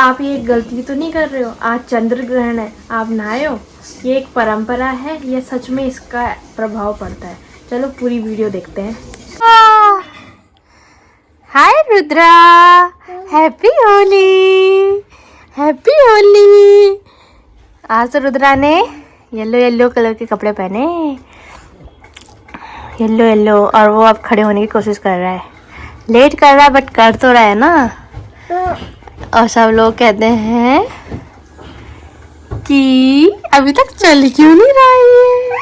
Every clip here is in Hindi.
आप ये गलती तो नहीं कर रहे हो? आज चंद्र ग्रहण है, आप नहाए हो? ये एक परंपरा है, ये सच में इसका प्रभाव पड़ता है। चलो पूरी वीडियो देखते हैं। हाय रुद्रा, हैप्पी होली, हैप्पी होली। आज तो रुद्रा ने येलो येलो कलर के कपड़े पहने, येलो येलो, और वो अब खड़े होने की कोशिश कर रहा है। लेट कर रहा है बट कर तो रहा है ना। और सब लोग कहते हैं कि अभी तक चल क्यों नहीं रहा है,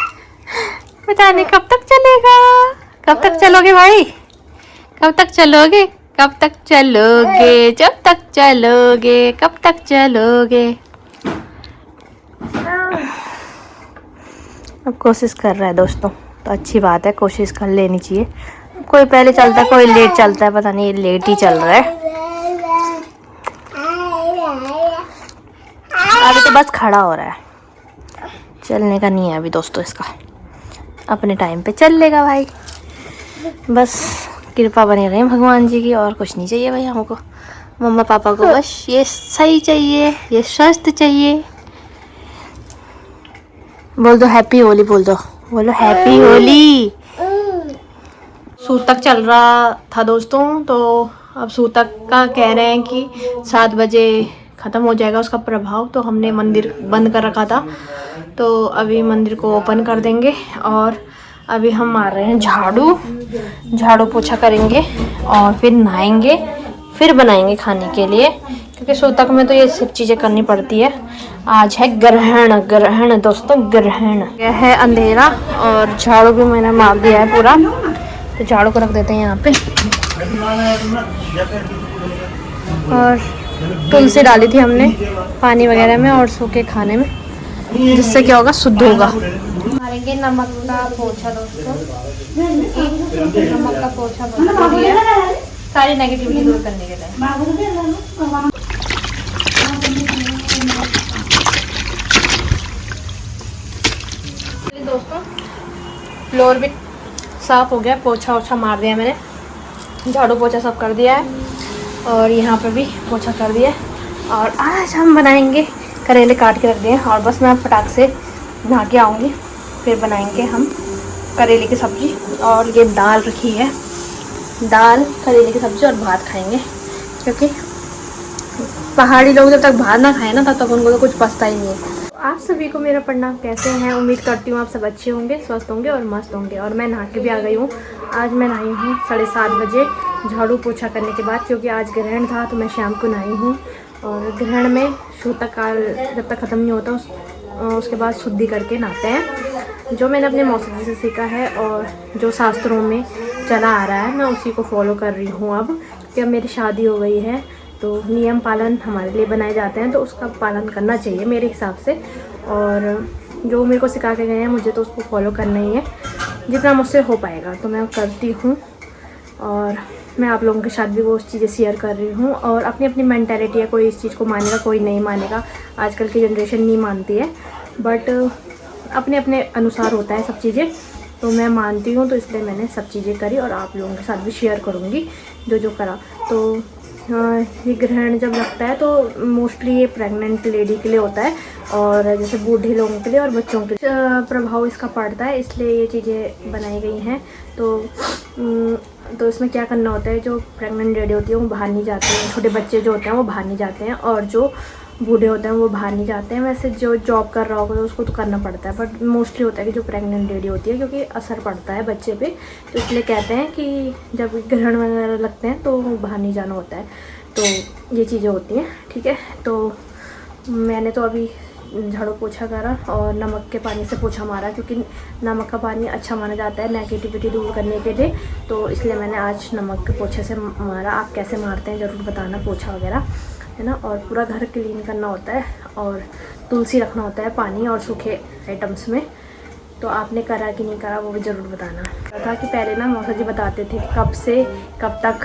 पता नहीं कब तक चलेगा। कब तक चलोगे भाई? कब तक चलोगे? कब तक चलोगे? जब तक चलोगे, कब तक चलोगे? अब कोशिश कर रहा है दोस्तों, तो अच्छी बात है, कोशिश कर लेनी चाहिए। कोई पहले चलता है, कोई लेट चलता है, पता नहीं ये लेट ही चल रहा है। अभी तो बस खड़ा हो रहा है, चलने का नहीं है अभी दोस्तों इसका। अपने टाइम पे चल लेगा भाई, बस कृपा बनी रहे भगवान जी की, और कुछ नहीं चाहिए भाई हमको। मम्मा पापा को बस ये सही चाहिए, ये स्वस्थ चाहिए। बोल दो हैप्पी होली, बोल दो, बोलो हैप्पी होली। सूतक चल रहा था दोस्तों, तो अब सूतक का कह रहे हैं कि 7 बजे ख़त्म हो जाएगा उसका प्रभाव। तो हमने मंदिर बंद कर रखा था, तो अभी मंदिर को ओपन कर देंगे। और अभी हम मार रहे हैं झाड़ू पोछा करेंगे और फिर नहाएंगे, फिर बनाएंगे खाने के लिए, क्योंकि सूतक में तो ये सब चीज़ें करनी पड़ती है। आज है ग्रहण दोस्तों, ग्रहण। यह है अंधेरा, और झाड़ू भी मैंने मार दिया है पूरा, तो झाड़ू को रख देते हैं यहाँ पे। और तुलसी डाली थी हमने पानी वगैरह में और सूखे खाने में, जिससे क्या होगा, शुद्ध होगा। मारेंगे नमक का पोछा दोस्तों, नमक का पोछा बहुत जरूरी है सारी नेगेटिविटी दूर करने के लिए। दोस्तों फ्लोर भी साफ हो गया, पोछा ओछा मार दिया मैंने, झाड़ू पोछा सब कर दिया है, और यहाँ पर भी पोछा कर दिया है। और आज हम बनाएंगे, करेले काट के रख दिए, और बस मैं फटाक से नहा के आऊँगी, फिर बनाएंगे हम करेले की सब्ज़ी। और ये दाल रखी है, दाल करेले की सब्ज़ी और भात खाएंगे, क्योंकि पहाड़ी लोग जब तक भात ना खाएं ना तब तक उनको तो कुछ पछता ही नहीं है। आप सभी को मेरा प्रणाम, कैसे हैं? उम्मीद करती हूँ आप सब अच्छे होंगे, स्वस्थ होंगे और मस्त होंगे। और मैं नहा के भी आ गई हूँ। आज मैं नहाई हूँ 7:30 बजे झाड़ू पोछा करने के बाद, क्योंकि आज ग्रहण था तो मैं शाम को नहाई हूँ। और ग्रहण में सूतक काल जब तक ख़त्म नहीं होता उसके बाद शुद्धि करके नहाते हैं, जो मैंने अपने मौसी जी से सीखा है और जो शास्त्रों में चला आ रहा है, मैं उसी को फॉलो कर रही हूँ अब। कि अब मेरी शादी हो गई है तो नियम पालन हमारे लिए बनाए जाते हैं, तो उसका पालन करना चाहिए मेरे हिसाब से। और जो मेरे को सिखा के गए हैं मुझे तो उसको फॉलो करना ही है, जितना मुझसे हो पाएगा तो मैं करती हूँ। और मैं आप लोगों के साथ भी वो चीज़ें शेयर कर रही हूँ। और अपनी अपनी मेंटालिटी है, कोई इस चीज़ को मानेगा, कोई नहीं मानेगा। आजकल की जनरेशन नहीं मानती है, बट अपने अपने अनुसार होता है सब चीज़ें। तो मैं मानती हूँ, तो इसलिए मैंने सब चीज़ें करी और आप लोगों के साथ भी शेयर करूँगी जो करा। तो ये ग्रहण जब लगता है तो मोस्टली ये प्रेग्नेंट लेडी के लिए होता है, और जैसे बूढ़े लोगों के लिए और बच्चों के लिए प्रभाव इसका पड़ता है, इसलिए ये चीज़ें बनाई गई हैं। तो इसमें क्या करना होता है, जो प्रेग्नेंट लेडी होती है वो बाहर नहीं जाती हैं, छोटे बच्चे जो होते हैं वो बाहर नहीं जाते हैं, और जो बूढ़े होते हैं वो बाहर नहीं जाते हैं। वैसे जो जॉब कर रहा होगा तो उसको तो करना पड़ता है, बट मोस्टली होता है कि जो प्रेग्नेंट लेडी होती है, क्योंकि असर पड़ता है बच्चे पे, तो इसलिए कहते हैं कि जब ग्रहण वगैरह लगते हैं तो बाहर नहीं जाना होता है। तो ये चीज़ें होती हैं, ठीक है। तो मैंने तो अभी झाड़ू पोछा करा और नमक के पानी से पोछा मारा, क्योंकि नमक का पानी अच्छा माना जाता है नेगेटिविटी दूर करने के लिए, तो इसलिए मैंने आज नमक के पोछे से मारा। आप कैसे मारते हैं ज़रूर बताना, पोछा वगैरह, है ना। और पूरा घर क्लीन करना होता है, और तुलसी रखना होता है पानी और सूखे आइटम्स में। तो आपने करा कि नहीं करा वो भी ज़रूर बताना। था कि पहले ना मौसा जी बताते थे कि कब से कब तक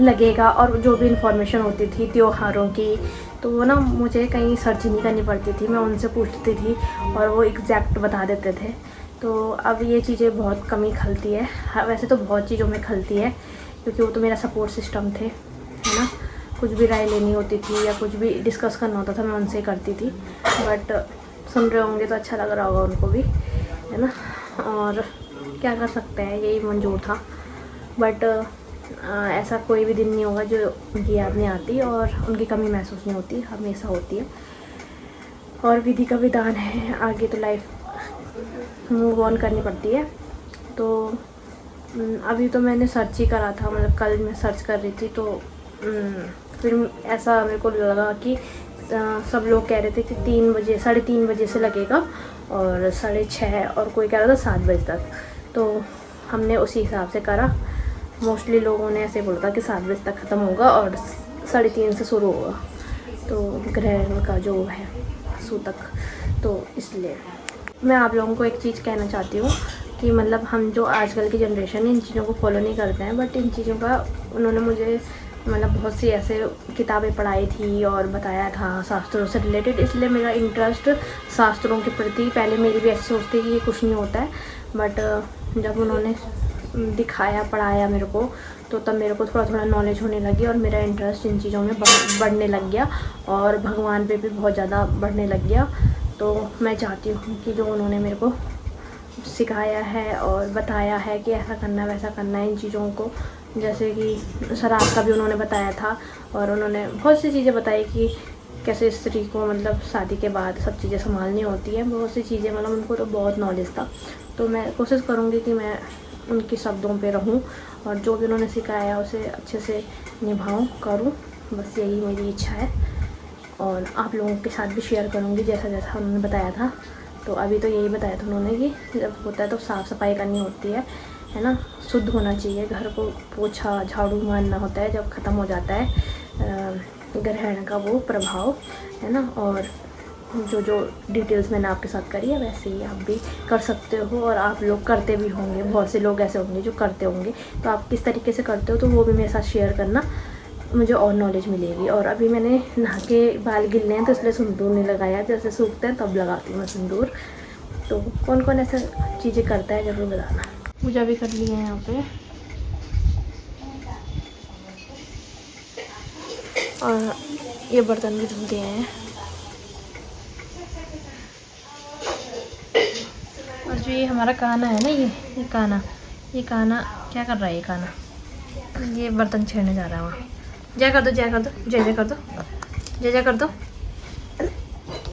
लगेगा, और जो भी इंफॉर्मेशन होती थी त्योहारों की, तो वो ना मुझे कहीं सर्च नहीं करनी पड़ती थी, मैं उनसे पूछती थी और वो एग्जैक्ट बता देते थे। तो अब ये चीज़ें बहुत कम ही खलती है। वैसे तो बहुत चीज़ों में खलती है, क्योंकि वो तो मेरा सपोर्ट सिस्टम थे, है ना। कुछ भी राय लेनी होती थी या कुछ भी डिस्कस करना होता था मैं उनसे करती थी। बट सुन रहे होंगे तो अच्छा लग रहा होगा उनको भी, है ना। और क्या कर सकते हैं, यही मंजूर था। बट ऐसा कोई भी दिन नहीं होगा जो उनकी याद नहीं आती और उनकी कमी महसूस नहीं होती, हमेशा होती है। और विधि का विधान है, आगे तो लाइफ मूव ऑन करनी पड़ती है। तो अभी तो मैंने सर्च ही करा था, मतलब कल मैं सर्च कर रही थी तो फिर ऐसा मेरे को लगा कि सब लोग कह रहे थे कि 3 बजे 3:30 बजे से लगेगा और 6:30 और कोई कह रहा था 7 बजे तक। तो हमने उसी हिसाब से करा। मोस्टली लोगों ने ऐसे बोला था कि 7 बजे तक ख़त्म होगा और 3:30 से शुरू होगा, तो ग्रहण का जो है सूतक। तो इसलिए मैं आप लोगों को एक चीज़ कहना चाहती हूँ कि मतलब हम जो आजकल की जनरेशन है इन चीज़ों को फॉलो नहीं करते हैं, बट इन चीज़ों का उन्होंने मुझे मतलब बहुत सी ऐसे किताबें पढ़ाई थी और बताया था शास्त्रों से रिलेटेड, इसलिए मेरा इंटरेस्ट शास्त्रों के प्रति, पहले मेरी भी ऐसी सोचती कि ये कुछ नहीं होता है, बट जब उन्होंने दिखाया पढ़ाया मेरे को तो तब मेरे को थोड़ा थोड़ा नॉलेज होने लगी और मेरा इंटरेस्ट इन चीज़ों में बढ़ने लग गया और भगवान पे भी बहुत ज़्यादा बढ़ने लग गया। तो मैं चाहती हूँ कि जो उन्होंने मेरे को सिखाया है और बताया है कि ऐसा करना वैसा करना है, इन चीज़ों को, जैसे कि शराब का भी उन्होंने बताया था और उन्होंने बहुत सी चीज़ें बताई कि कैसे स्त्री को मतलब शादी के बाद सब चीज़ें संभालनी होती हैं, बहुत सी चीज़ें, मतलब उनको तो बहुत नॉलेज था। तो मैं कोशिश करूँगी कि मैं उनके शब्दों पे रहूँ और जो भी उन्होंने सिखाया उसे अच्छे से निभाऊँ करूँ, बस यही मेरी इच्छा है। और आप लोगों के साथ भी शेयर करूँगी जैसा जैसा उन्होंने बताया था। तो अभी तो यही बताया था उन्होंने कि जब होता है तो साफ़ सफाई करनी होती है ना, शुद्ध होना चाहिए, घर को पोछा झाड़ू मारना होता है जब ख़त्म हो जाता है ग्रहण का वो प्रभाव, है ना। और जो डिटेल्स मैंने आपके साथ करी है वैसे ही आप भी कर सकते हो और आप लोग करते भी होंगे, बहुत से लोग ऐसे होंगे जो करते होंगे। तो आप किस तरीके से करते हो तो वो भी मेरे साथ शेयर करना, मुझे और नॉलेज मिलेगी। और अभी मैंने नहा के बाल गिले हैं तो इसलिए सिंदूर नहीं लगाया, जैसे सूखते हैं तब लगाती हूँ मैं सिंदूर। तो कौन कौन ऐसा चीज़ें करता है ज़रूर बताना। पूजा भी कर ली है यहाँ पे और ये बर्तन भी धुल दिए हैं। और जो ये हमारा काना है ना, ये काना क्या कर रहा है, ये काना ये बर्तन छेड़ने जा रहा है वहाँ। जय कर दो, जय कर दो, जय जय कर दो, जय जय कर दो।